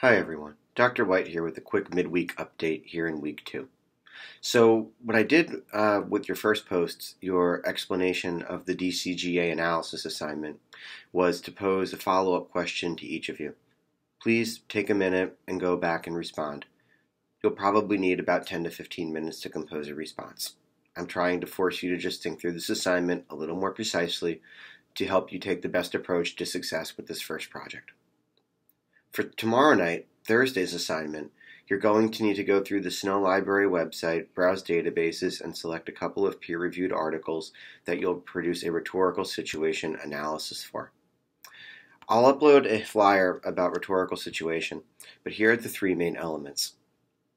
Hi everyone, Dr. White here with a quick midweek update here in week 2. So what I did with your first post, your explanation of the DCGA analysis assignment, was to pose a follow-up question to each of you. Please take a minute and go back and respond. You'll probably need about 10 to 15 minutes to compose a response. I'm trying to force you to just think through this assignment a little more precisely to help you take the best approach to success with this first project. For tomorrow night, Thursday's assignment, you're going to need to go through the Snow Library website, browse databases, and select a couple of peer-reviewed articles that you'll produce a rhetorical situation analysis for. I'll upload a flyer about rhetorical situation, but here are the 3 main elements.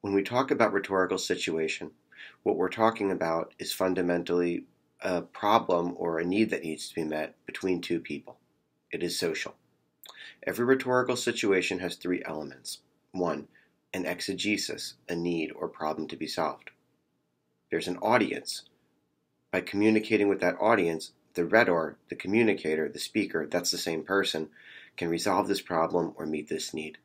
When we talk about rhetorical situation, what we're talking about is fundamentally a problem or a need that needs to be met between 2 people. It is social. Every rhetorical situation has 3 elements. 1, an exegesis, a need or problem to be solved. There's an audience. By communicating with that audience, the rhetor, the communicator, the speaker, that's the same person, can resolve this problem or meet this need.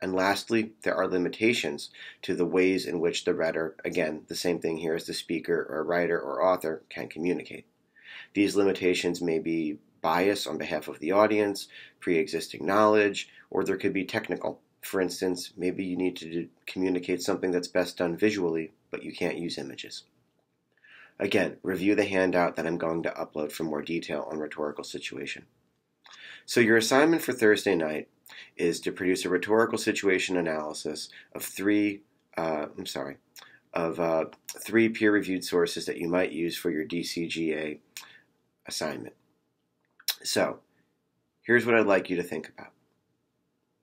And lastly, there are limitations to the ways in which the rhetor, again, the same thing here as the speaker or writer or author, can communicate. These limitations may be bias on behalf of the audience, pre-existing knowledge, or there could be technical. For instance, maybe you need to communicate something that's best done visually, but you can't use images. Again, review the handout that I'm going to upload for more detail on rhetorical situation. So your assignment for Thursday night is to produce a rhetorical situation analysis of 3 peer-reviewed sources that you might use for your DCGA assignment. So, here's what I'd like you to think about.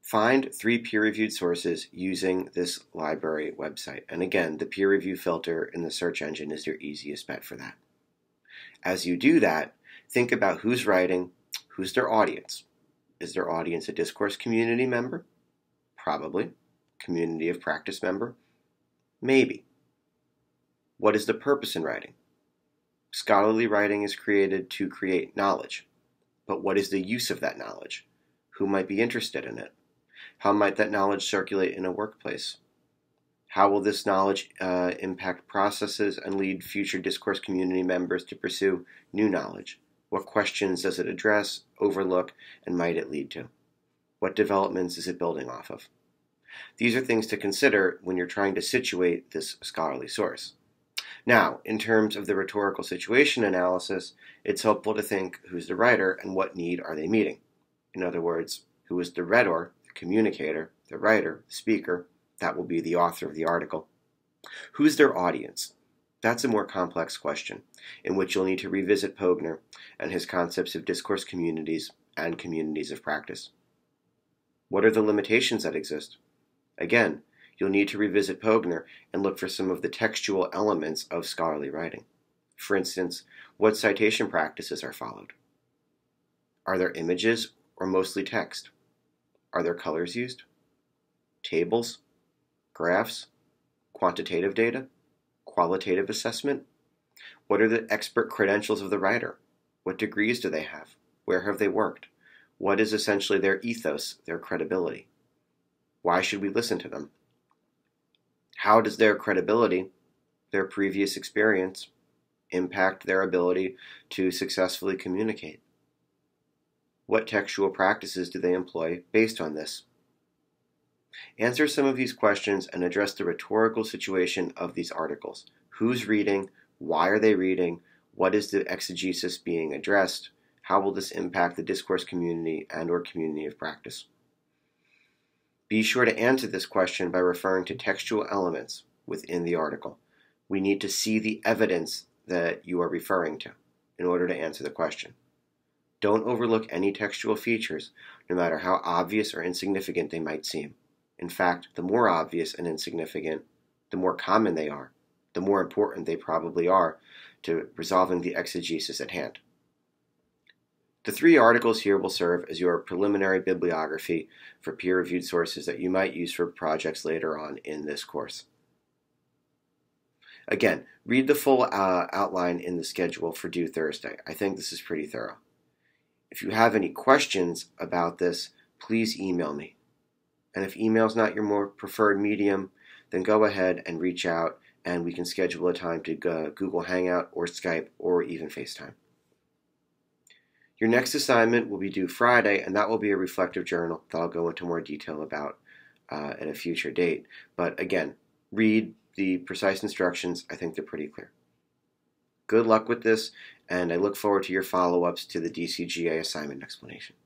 Find 3 peer-reviewed sources using this library website. And again, the peer review filter in the search engine is your easiest bet for that. As you do that, think about who's writing, who's their audience. Is their audience a discourse community member? Probably. Community of practice member? Maybe. What is the purpose in writing? Scholarly writing is created to create knowledge. But what is the use of that knowledge? Who might be interested in it? How might that knowledge circulate in a workplace? How will this knowledge impact processes and lead future discourse community members to pursue new knowledge? What questions does it address, overlook, and might it lead to? What developments is it building off of? These are things to consider when you're trying to situate this scholarly source. Now, in terms of the rhetorical situation analysis, it's helpful to think who's the writer and what need are they meeting. In other words, who is the rhetor, the communicator, the writer, the speaker? That will be the author of the article. Who's their audience? That's a more complex question, in which you'll need to revisit Pogner and his concepts of discourse communities and communities of practice. What are the limitations that exist? Again, you'll need to revisit Pogner and look for some of the textual elements of scholarly writing. For instance, what citation practices are followed? Are there images or mostly text? Are there colors used? Tables? Graphs? Quantitative data? Qualitative assessment? What are the expert credentials of the writer? What degrees do they have? Where have they worked? What is essentially their ethos, their credibility? Why should we listen to them? How does their credibility, their previous experience, impact their ability to successfully communicate? What textual practices do they employ based on this? Answer some of these questions and address the rhetorical situation of these articles. Who's reading? Why are they reading? What is the exegesis being addressed? How will this impact the discourse community and/or community of practice? Be sure to answer this question by referring to textual elements within the article. We need to see the evidence that you are referring to in order to answer the question. Don't overlook any textual features, no matter how obvious or insignificant they might seem. In fact, the more obvious and insignificant, the more common they are, the more important they probably are to resolving the exegesis at hand. The 3 articles here will serve as your preliminary bibliography for peer-reviewed sources that you might use for projects later on in this course. Again, read the full outline in the schedule for due Thursday. I think this is pretty thorough. If you have any questions about this, please email me. And if email is not your more preferred medium, then go ahead and reach out and we can schedule a time to Google Hangout or Skype or even FaceTime. Your next assignment will be due Friday, and that will be a reflective journal that I'll go into more detail about at a future date. But again, read the precise instructions. I think they're pretty clear. Good luck with this, and I look forward to your follow-ups to the DCGA assignment explanation.